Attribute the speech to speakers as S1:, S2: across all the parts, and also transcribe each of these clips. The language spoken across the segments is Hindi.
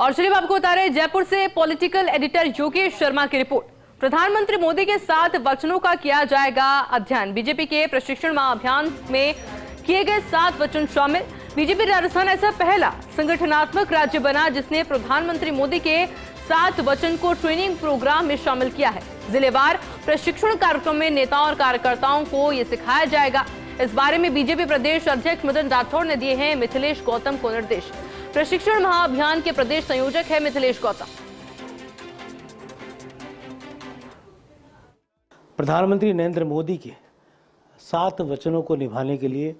S1: और चलिए आपको बता रहे जयपुर से पॉलिटिकल एडिटर योगेश शर्मा की रिपोर्ट। प्रधानमंत्री मोदी के 7 वचनों का किया जाएगा अध्ययन। बीजेपी के प्रशिक्षण महाअभियान में किए गए 7 वचन शामिल। बीजेपी राजस्थान ऐसा पहला संगठनात्मक राज्य बना जिसने प्रधानमंत्री मोदी के 7 वचन को ट्रेनिंग प्रोग्राम में शामिल किया है। जिलेवार प्रशिक्षण कार्यक्रम में नेताओं और कार्यकर्ताओं को ये सिखाया जाएगा। इस बारे में बीजेपी प्रदेश अध्यक्ष मदन राठौड़ ने दिए हैं मिथिलेश गौतम को निर्देश। प्रशिक्षण महाअभियान के प्रदेश संयोजक है मिथिलेश गौतम।
S2: प्रधानमंत्री नरेंद्र मोदी के 7 वचनों को निभाने के लिए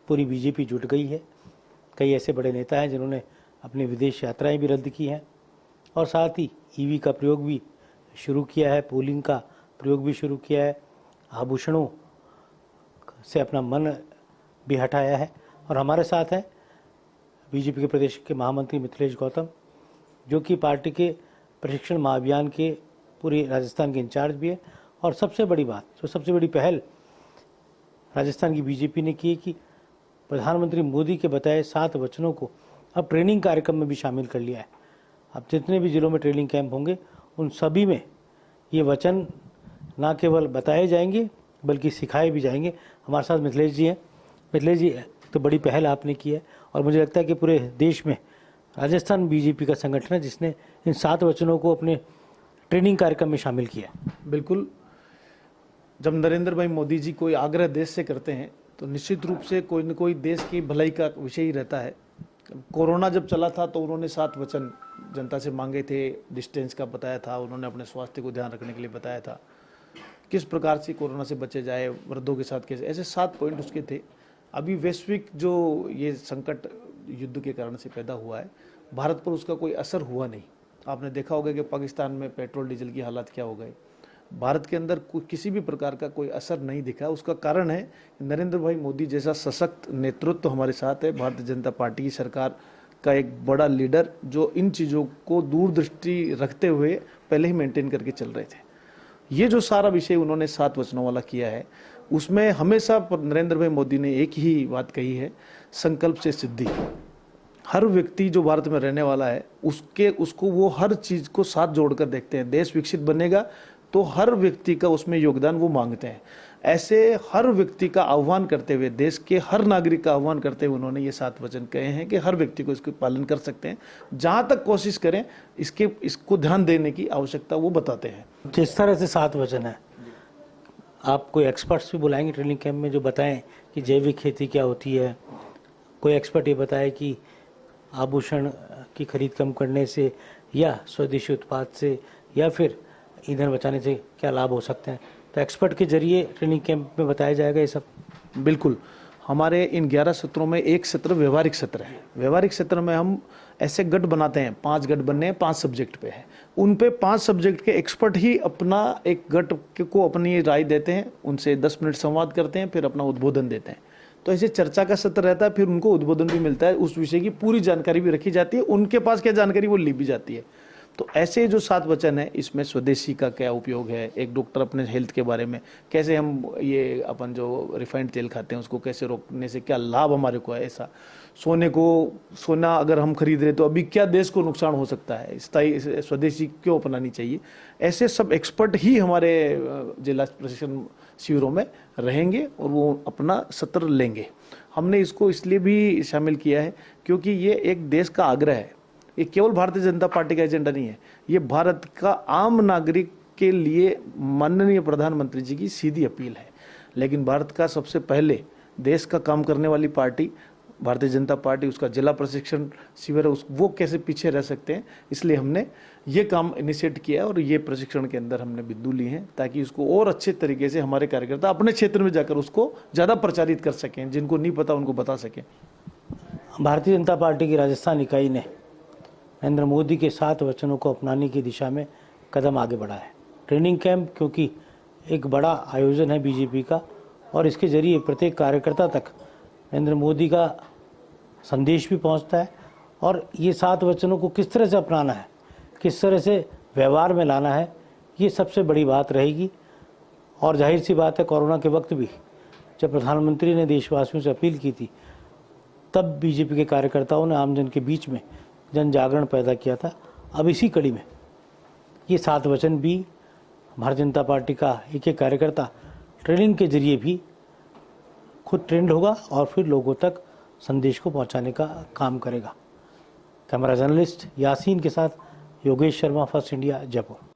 S2: पूरी बीजेपी जुट गई है। कई ऐसे बड़े नेता हैं जिन्होंने अपनी विदेश यात्राएं भी रद्द की हैं और साथ ही ईवी का प्रयोग भी शुरू किया है, पोलिंग का प्रयोग भी शुरू किया है, आभूषणों से अपना मन भी हटाया है। और हमारे साथ हैं बीजेपी के प्रदेश के महामंत्री मिथिलेश गौतम, जो कि पार्टी के प्रशिक्षण महाअभियान के पूरे राजस्थान के इंचार्ज भी है। और सबसे बड़ी बात, जो सबसे बड़ी पहल राजस्थान की बीजेपी ने की है कि प्रधानमंत्री मोदी के बताए 7 वचनों को अब ट्रेनिंग कार्यक्रम में भी शामिल कर लिया है। अब जितने भी जिलों में ट्रेनिंग कैंप होंगे उन सभी में ये वचन ना केवल बताए जाएंगे बल्कि सिखाए भी जाएंगे। हमारे साथ मिथिलेश जी हैं। मिथिलेश जी, तो बड़ी पहल आपने की है और मुझे लगता है कि पूरे देश में राजस्थान बीजेपी का संगठन है जिसने इन 7 वचनों को अपने ट्रेनिंग कार्यक्रम में शामिल किया।
S3: बिल्कुल, जब नरेंद्र भाई मोदी जी कोई आग्रह देश से करते हैं तो निश्चित रूप से कोई न कोई देश की भलाई का विषय ही रहता है। कोरोना जब चला था तो उन्होंने 7 वचन जनता से मांगे थे। डिस्टेंस का बताया था, उन्होंने अपने स्वास्थ्य को ध्यान रखने के लिए बताया था, किस प्रकार से कोरोना से बचे जाए, वृद्धों के साथ कैसे, ऐसे 7 पॉइंट उसके थे। अभी वैश्विक जो ये संकट युद्ध के कारण से पैदा हुआ है, भारत पर उसका कोई असर हुआ नहीं। आपने देखा होगा कि पाकिस्तान में पेट्रोल डीजल की हालत क्या हो गई, भारत के अंदर किसी भी प्रकार का कोई असर नहीं दिखा। उसका कारण है नरेंद्र भाई मोदी जैसा सशक्त नेतृत्व हमारे साथ है। भारतीय जनता पार्टी की सरकार का एक बड़ा लीडर जो इन चीज़ों को दूरदृष्टि रखते हुए पहले ही मेंटेन करके चल रहे थे। ये जो सारा विषय उन्होंने 7 वचनों वाला किया है, उसमें हमेशा नरेंद्र भाई मोदी ने एक ही बात कही है, संकल्प से सिद्धि। हर व्यक्ति जो भारत में रहने वाला है उसको वो हर चीज़ को साथ जोड़कर देखते हैं। देश विकसित बनेगा तो हर व्यक्ति का उसमें योगदान वो मांगते हैं। ऐसे हर व्यक्ति का आह्वान करते हुए, देश के हर नागरिक का आह्वान करते हुए उन्होंने ये 7 वचन कहे हैं कि हर व्यक्ति को इसको पालन कर सकते हैं। जहाँ तक कोशिश करें इसको ध्यान देने की आवश्यकता वो बताते हैं।
S2: जिस तरह से 7 वचन है, आप कोई एक्सपर्ट्स भी बुलाएंगे ट्रेनिंग कैंप में जो बताएं कि जैविक खेती क्या होती है, कोई एक्सपर्ट ये बताए कि आभूषण की खरीद कम करने से या स्वदेशी उत्पाद से या फिर ईंधन बचाने से क्या लाभ हो सकते हैं, तो एक्सपर्ट के जरिए ट्रेनिंग कैंप में बताया जाएगा ये सब।
S3: बिल्कुल, हमारे इन 11 सत्रों में एक सत्र व्यवहारिक सत्र है। व्यवहारिक सत्र में हम ऐसे गट बनाते हैं, 5 गट बनने हैं, 5 सब्जेक्ट पे है। उन पे 5 सब्जेक्ट के एक्सपर्ट ही अपना एक गट को अपनी राय देते हैं, उनसे 10 मिनट संवाद करते हैं, फिर अपना उद्बोधन देते हैं। तो ऐसे चर्चा का सत्र रहता है, फिर उनको उद्बोधन भी मिलता है, उस विषय की पूरी जानकारी भी रखी जाती है, उनके पास क्या जानकारी वो ली भी जाती है। तो ऐसे जो 7 वचन है, इसमें स्वदेशी का क्या उपयोग है, एक डॉक्टर अपने हेल्थ के बारे में, कैसे हम ये अपन जो रिफाइंड तेल खाते हैं उसको कैसे रोकने से क्या लाभ हमारे को है, ऐसा सोना अगर हम खरीद रहे तो अभी क्या देश को नुकसान हो सकता है, स्थायी स्वदेशी क्यों अपनानी चाहिए, ऐसे सब एक्सपर्ट ही हमारे जिला प्रशिक्षण शिविरों में रहेंगे और वो अपना सत्र लेंगे। हमने इसको इसलिए भी शामिल किया है क्योंकि ये एक देश का आग्रह है। ये केवल भारतीय जनता पार्टी का एजेंडा नहीं है, ये भारत का आम नागरिक के लिए माननीय प्रधानमंत्री जी की सीधी अपील है। लेकिन भारत का सबसे पहले देश का काम करने वाली पार्टी भारतीय जनता पार्टी, उसका जिला प्रशिक्षण शिविर है, वो कैसे पीछे रह सकते हैं, इसलिए हमने ये काम इनिशिएट किया और ये प्रशिक्षण के अंदर हमने बिंदु लिए हैं ताकि उसको और अच्छे तरीके से हमारे कार्यकर्ता अपने क्षेत्र में जाकर उसको ज़्यादा प्रचारित कर सकें, जिनको नहीं पता उनको बता सकें।
S2: भारतीय जनता पार्टी की राजस्थान इकाई ने नरेंद्र मोदी के 7 वचनों को अपनाने की दिशा में कदम आगे बढ़ा है। ट्रेनिंग कैंप क्योंकि एक बड़ा आयोजन है बीजेपी का और इसके जरिए प्रत्येक कार्यकर्ता तक नरेंद्र मोदी का संदेश भी पहुंचता है और ये 7 वचनों को किस तरह से अपनाना है, किस तरह से व्यवहार में लाना है, ये सबसे बड़ी बात रहेगी। और जाहिर सी बात है, कोरोना के वक्त भी जब प्रधानमंत्री ने देशवासियों से अपील की थी, तब बीजेपी के कार्यकर्ताओं ने आमजन के बीच में जन जागरण पैदा किया था। अब इसी कड़ी में ये 7 वचन भी भारतीय जनता पार्टी का एक एक कार्यकर्ता ट्रेनिंग के जरिए भी खुद ट्रेंड होगा और फिर लोगों तक संदेश को पहुंचाने का काम करेगा। कैमरा जर्नलिस्ट यासीन के साथ योगेश शर्मा, फर्स्ट इंडिया, जयपुर।